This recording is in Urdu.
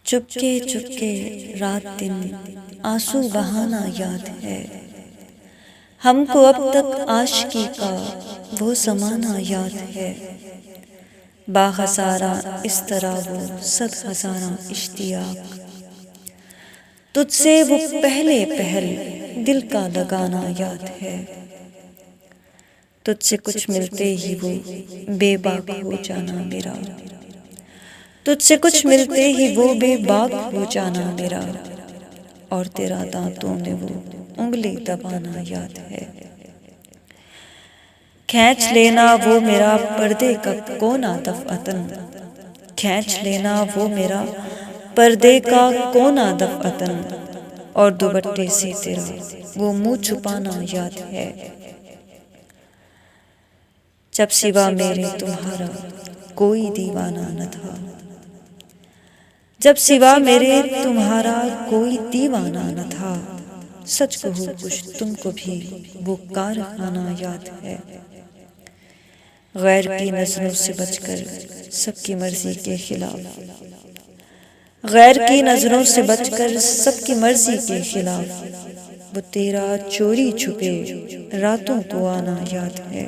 چپکے چپکے رات دن آنسو بہانا یاد ہے، ہم کو اب تک عاشقی کا وہ زمانہ یاد ہے۔ با ہزارہ اس طرح وہ صد ہزارہ اشتیاق، تجھ سے وہ پہلے پہل دل کا لگانا یاد ہے۔ تجھ سے کچھ ملتے ہی وہ بے باک ہو جانا میرا، تجھ سے کچھ ملتے ہی وہ بے باک ہو جانا میرا، اور تیرا دانتوں میں وہ انگلی دبانا یاد ہے۔ کھینچ لینا وہ میرا پردے کا کونا دفعتاً، کھینچ لینا وہ میرا پردے کا کونا دفعتاً، اور دوپٹے سے تیرا وہ منہ چھپانا یاد ہے۔ جب سوا میرے تمہارا کوئی دیوانہ نہ تھا، جب سوا میرے تمہارا کوئی دیوانہ نہ تھا، سچ کہو کچھ تم کو بھی وہ کارخانہ یاد ہے۔ غیر کی نظروں سے بچ کر سب کی مرضی کے خلاف، غیر کی نظروں سے بچ کر سب کی مرضی کے خلاف، وہ تیرا چوری چھپے راتوں کو آنا یاد ہے۔